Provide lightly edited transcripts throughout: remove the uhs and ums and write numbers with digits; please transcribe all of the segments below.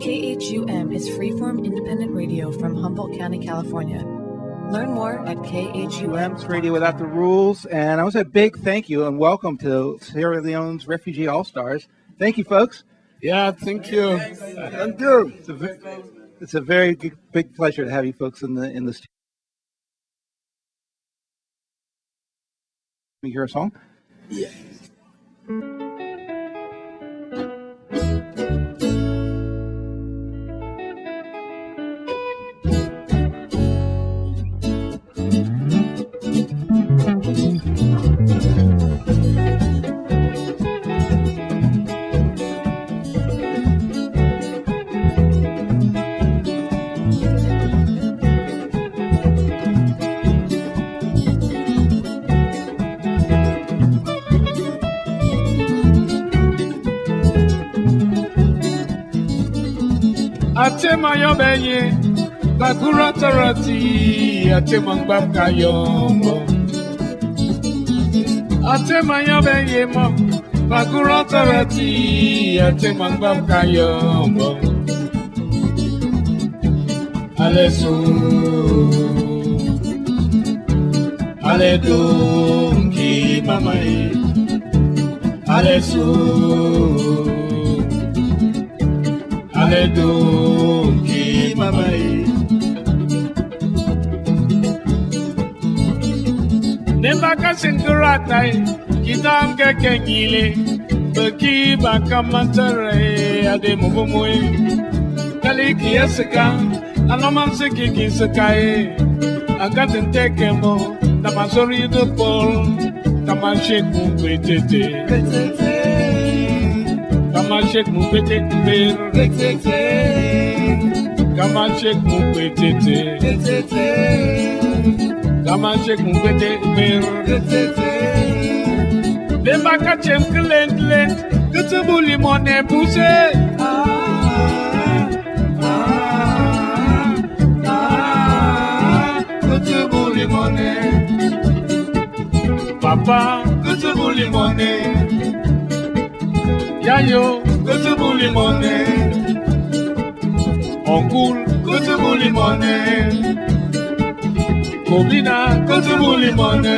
KHUM is freeform independent radio from Humboldt County, California. Learn more at KHUM. It's Radio Without the Rules, and I want to say a big thank you and welcome to Sierra Leone's Refugee Allstars. Thank you, folks. Yeah, thank you. Thank you. It's a very big pleasure to have you folks in the studio. Let me hear a song. Yeah. Atema yobenye bakura tarati atema mbaka yombo Atema yobenye mo bakura tarati atema mbaka yombo Alesu Aledungi mamae Alesu Aledungi mamae Nembaka singuratai Kitam kekenyile Beki baka mantare Ade mubumwe Kaliki eseka Anomanse kiki sekae Agatin tekemo Tamasori de pol Tamashek mubetete Kamashek mubetete Kamashek mubetete Kamashek mubetete Dembaka chem klent Kutubuli mone puse Kutubuli mone Papa Kutubuli mone Yayo, kutubuli mone. Onkul, kutubuli mone. Kobina, kutubuli mone.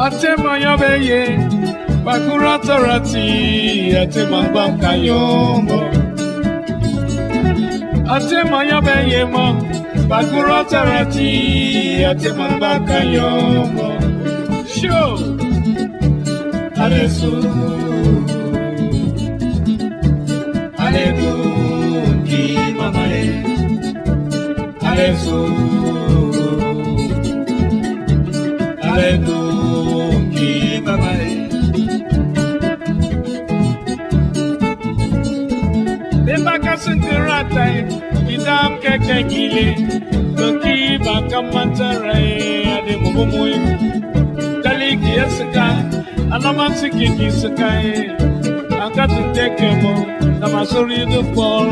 Atema yobeye, bakura tarati, atema mbaka yombo. Atema yobeye mo, bakura tarati, atema mbaka yombo. Show, Alesu, Aledungi mamae, Alesu, Aledungi. Dembaka singuratai Kidam kekekile Beki baka mantare Ade mubumwe Taliki eseka Anamansi kiki sekae Akatin tekemo Namasori de pol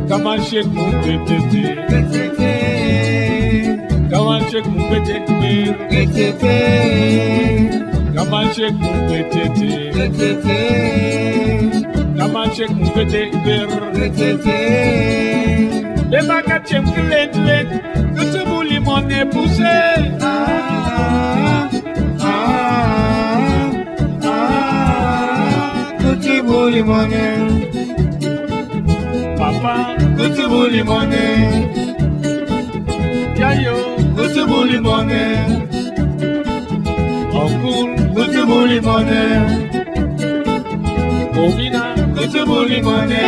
Kamashek mubetete Kamashek mubetete Kamashek mubetete Kamashek mubetete Dembaka chem klent Kutubuli mone puse Kutubuli mone Papa Kutubuli mone Yayo Kutubuli mone Onkul Kutubuli mone Kobina Kutubuli mone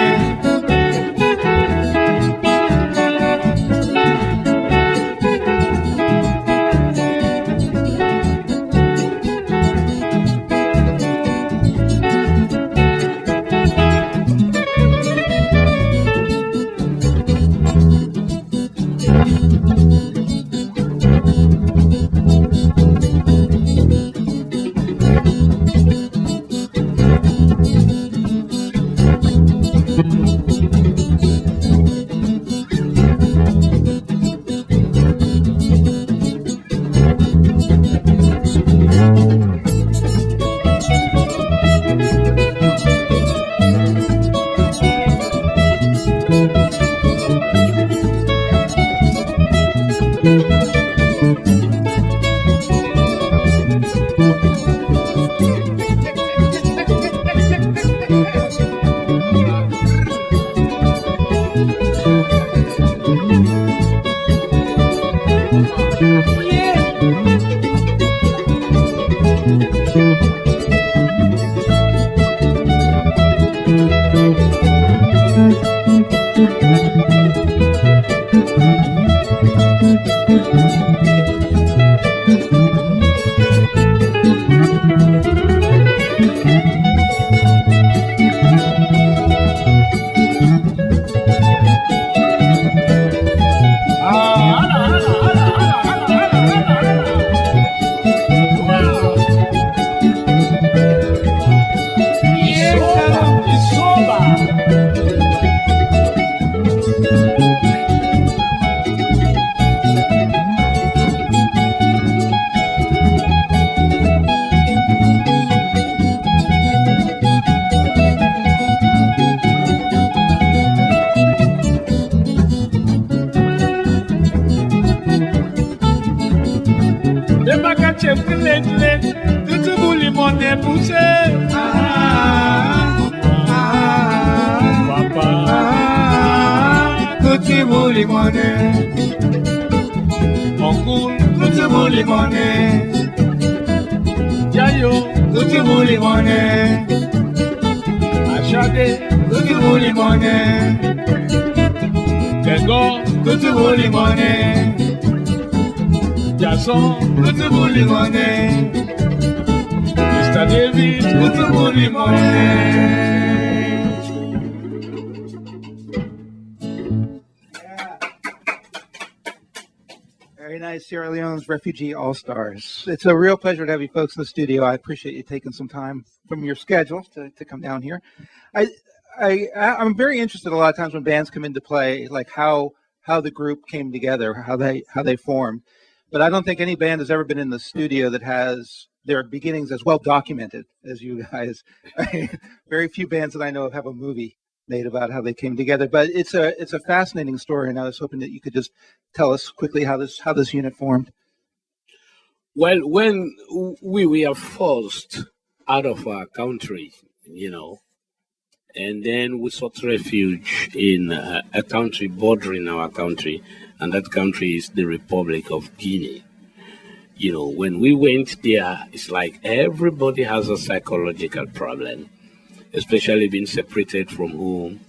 Very nice, Sierra Leone's Refugee All-Stars. It's a real pleasure to have you folks in the studio. I appreciate you taking some time from your schedule to come down here. I'm very interested a lot of times when bands come into play, like how the group came together, how they formed. But I don't think any band has ever been in the studio that has their beginnings as well documented as you guys. Very few bands that I know of have a movie made about how they came together. But it's a fascinating story, and I was hoping that you could just tell us quickly how this unit formed. Well, when we were forced out of our country, and then we sought refuge in a country bordering our country, and that country is the Republic of Guinea. When we went there, it's like everybody has a psychological problem, especially being separated from home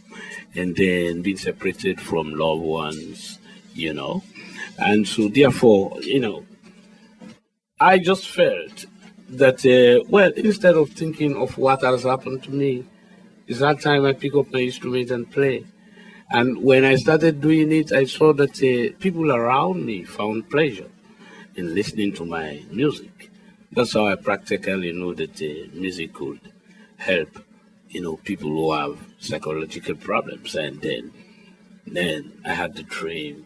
and then being separated from loved ones, And so therefore, I just felt that, instead of thinking of what has happened to me, it's that time I pick up my instrument and play. And when I started doing it, I saw that people around me found pleasure in listening to my music. That's how I practically know that music could help, people who have psychological problems. And then I had the dream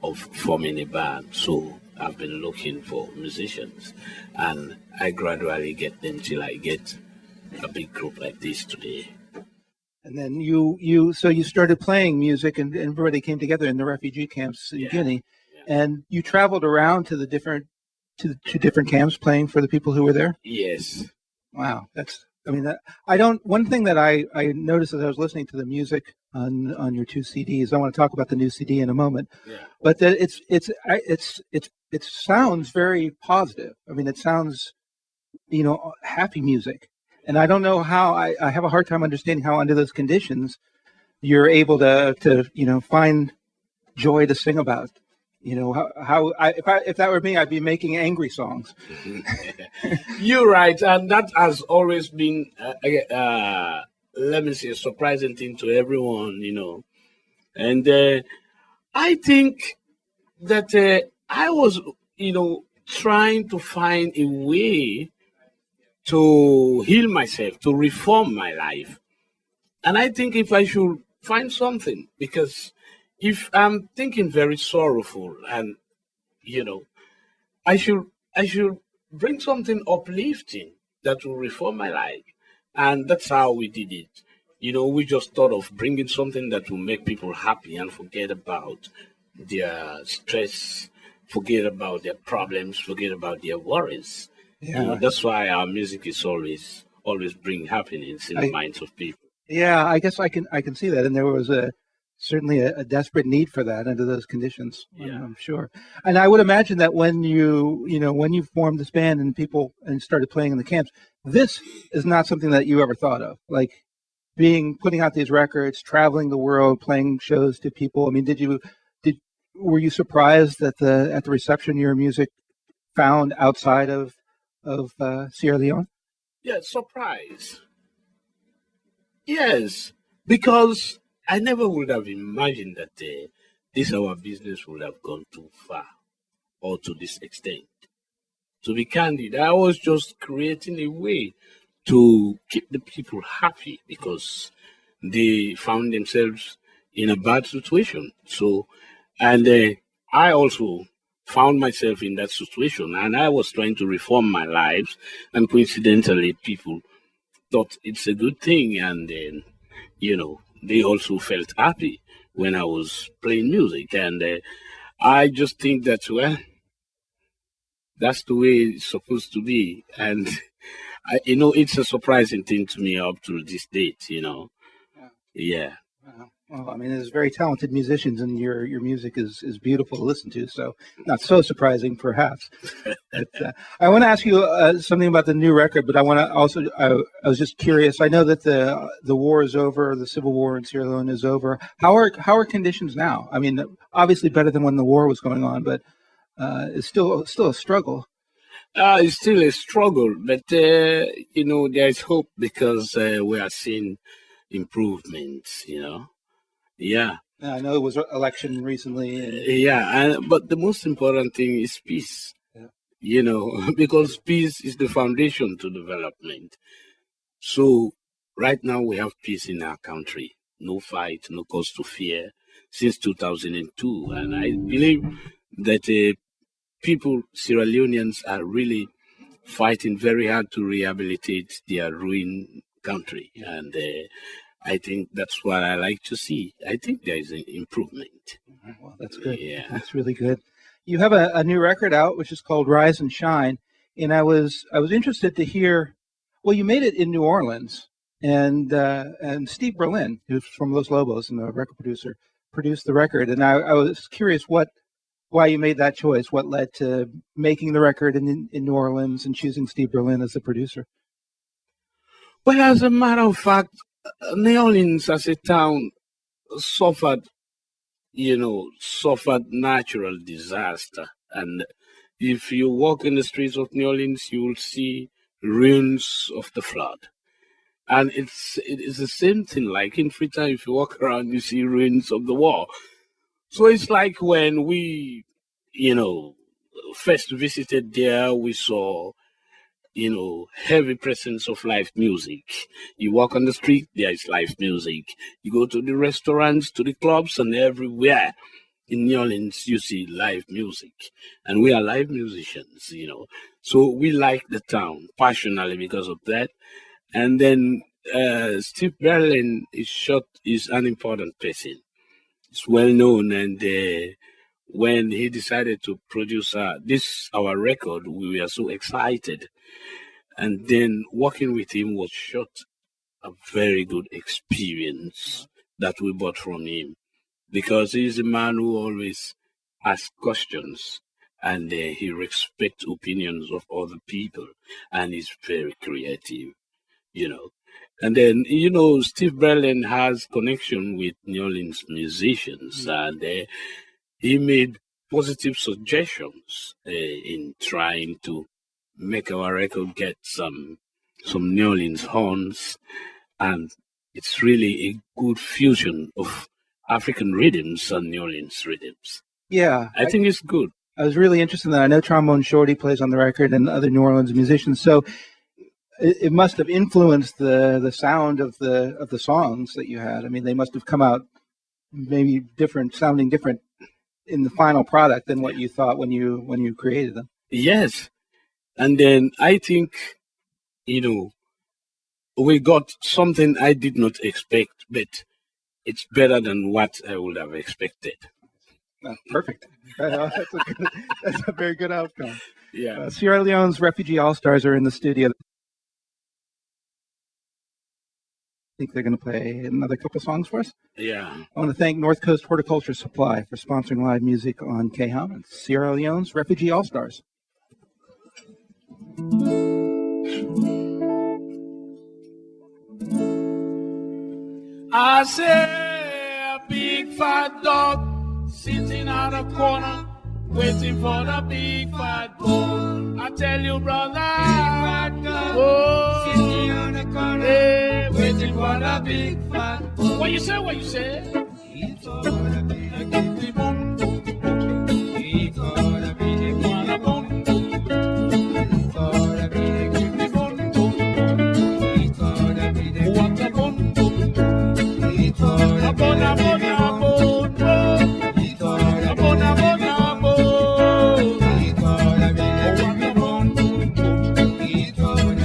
of forming a band. So I've been looking for musicians, and I gradually get them till I get a big group like this today. And then you started playing music, and everybody came together in the refugee camps in Guinea, and you traveled around to the different camps playing for the people who were there. Yes. Wow, one thing that I noticed as I was listening to the music on your two CDs. I want to talk about the new CD in a moment, but that it sounds very positive. It sounds, happy music. And I don't know how, I have a hard time understanding how under those conditions you're able to find joy to sing about. If that were me, I'd be making angry songs. You're right. And that has always been, let me say, a surprising thing to everyone, And I think that I was, trying to find a way to heal myself, to reform my life. And I think if I should find something, because if I'm thinking very sorrowful and, I should bring something uplifting that will reform my life. And that's how we did it. We just thought of bringing something that will make people happy and forget about their stress, forget about their problems, forget about their worries. Yeah. That's why our music is always bring happiness in the minds of people. Yeah, I guess I can see that. And there was certainly a desperate need for that under those conditions. Yeah. I'm sure. And I would imagine that when when you formed this band and people and started playing in the camps, this is not something that you ever thought of, like putting out these records, traveling the world, playing shows to people. I mean, were you surprised at the reception your music found outside of Sierra Leone? Yeah, surprise. Yes, because I never would have imagined that this our business would have gone too far or to this extent. To be candid, I was just creating a way to keep the people happy because they found themselves in a bad situation. So, and I also found myself in that situation, and I was trying to reform my lives, and coincidentally, people thought it's a good thing, and then, they also felt happy when I was playing music, and I just think that, well, that's the way it's supposed to be, and it's a surprising thing to me up to this date. Yeah. Well, I mean, there's very talented musicians, and your music is beautiful to listen to. So, not so surprising, perhaps. But, I want to ask you something about the new record, but I want to also. I was just curious. I know that the war is over, the civil war in Sierra Leone is over. How are conditions now? I mean, obviously better than when the war was going on, but it's still a struggle. It's still a struggle, but there's hope because we are seeing improvements. Yeah. I know it was an election recently. But the most important thing is peace. Yeah. Because peace is the foundation to development. So right now we have peace in our country. No fight, no cause to fear since 2002. And I believe that Sierra Leoneans are really fighting very hard to rehabilitate their ruined country. And I think that's what I like to see. I think there is an improvement. Well, that's good. Yeah. That's really good. You have a new record out, which is called Rise and Shine. And I was interested to hear, well, you made it in New Orleans, and Steve Berlin, who's from Los Lobos and the record producer, produced the record. And I was curious why you made that choice, what led to making the record in New Orleans and choosing Steve Berlin as the producer. Well, as a matter of fact, New Orleans as a town suffered natural disaster. And if you walk in the streets of New Orleans, you will see ruins of the flood. And it is the same thing like in Freetown. If you walk around, you see ruins of the war. So it's like when we, first visited there, we saw heavy presence of live music. You walk on the street, there is live music. You go to the restaurants, to the clubs, and everywhere in New Orleans, you see live music. And we are live musicians, So we like the town passionately because of that. And then Steve Berlin is an important person. It's well known, and when he decided to produce our record, we were so excited. And then working with him was a very good experience that we bought from him, because he's a man who always asks questions, and he respects opinions of other people, and he's very creative, And then, Steve Berlin has connection with New Orleans musicians, and he made positive suggestions in trying to make our record get some New Orleans horns, and it's really a good fusion of African rhythms and New Orleans rhythms. Yeah, I think it's good. I was really interested in that. I know Trombone Shorty plays on the record and other New Orleans musicians, so it must have influenced the sound of the songs that you had. I mean, they must have come out maybe sounding different in the final product than what you thought when you created them. Yes. And then I think, we got something I did not expect, but it's better than what I would have expected. Perfect. That's a very good outcome. Yeah. Sierra Leone's Refugee Allstars are in the studio. think they're going to play another couple songs for us. Yeah. I want to thank North Coast Horticulture Supply for sponsoring live music on KHUM and Sierra Leone's Refugee Allstars. I say a big fat dog sitting on a corner, waiting for the big fat bone. I tell you, brother, big fat dog sitting on the corner, hey, waiting for the big fat bone. What you say? What you say? It's all the big bone. It's all the big bone. It's all the big bone. It's all the big bone. What a bone. Abona, abona, abona. Abona, abona, abona.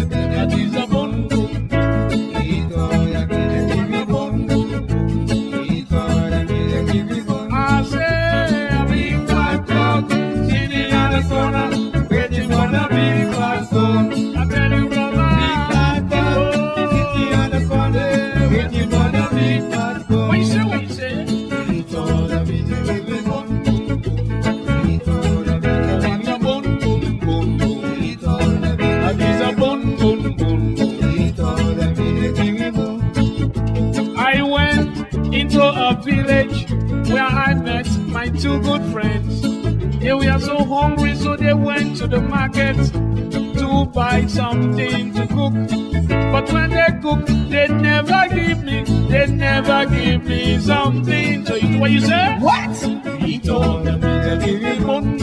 That is a bone. I say a big fat dog sitting on the corner, waiting for the big fat bone. I tell you, brother, big fat dog sitting on the corner, waiting for the big fat bone. What you say? What you say? It's all the big bone. It's all the big bone. It's all the big. That is a bone. It's all the big bone. I went into a village where I met my two good friends. They were so hungry, so they went to the market to buy something to cook. But when they cook, they never give me something to eat. What you say? What? He told them to give me bone.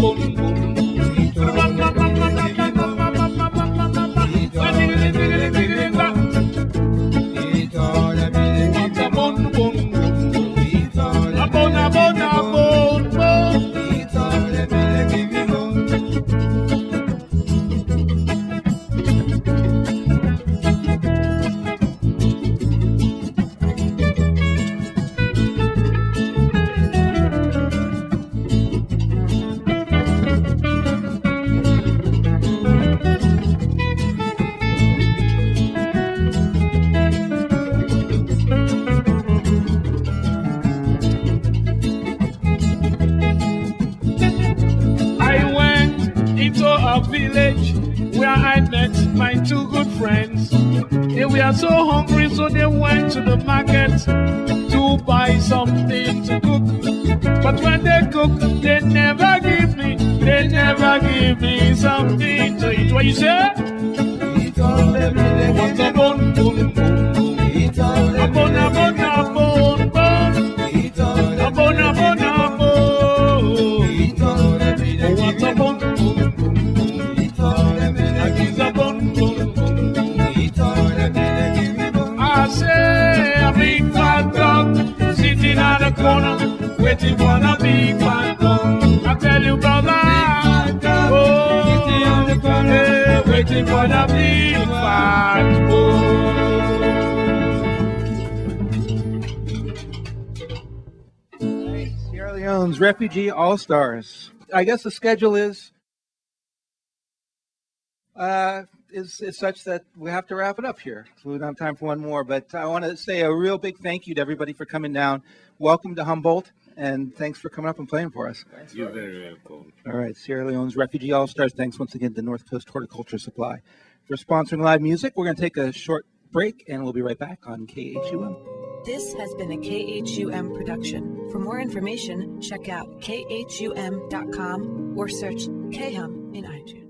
Village where I met my two good friends. They were so hungry, so they went to the market to buy something to cook. But when they cook, they never give me something to eat. What you say? It's all them what's a bone. It's all them a bone. It's all them a bone. It's all them what's a bone. I say a big fat dog sitting on the corner, waiting for the big fat bone. I tell you, brother, sitting on the corner, waiting for the big fat bone. Sierra Leone's Refugee Allstars. I guess the schedule is such that we have to wrap it up here. So we don't have time for one more, but I want to say a real big thank you to everybody for coming down. Welcome to Humboldt, and thanks for coming up and playing for us. You're very welcome. All right, Sierra Leone's Refugee Allstars. Thanks once again to North Coast Horticulture Supply for sponsoring live music. We're going to take a short break, and we'll be right back on KHUM. This has been a KHUM production. For more information, check out khum.com or search KHUM in iTunes.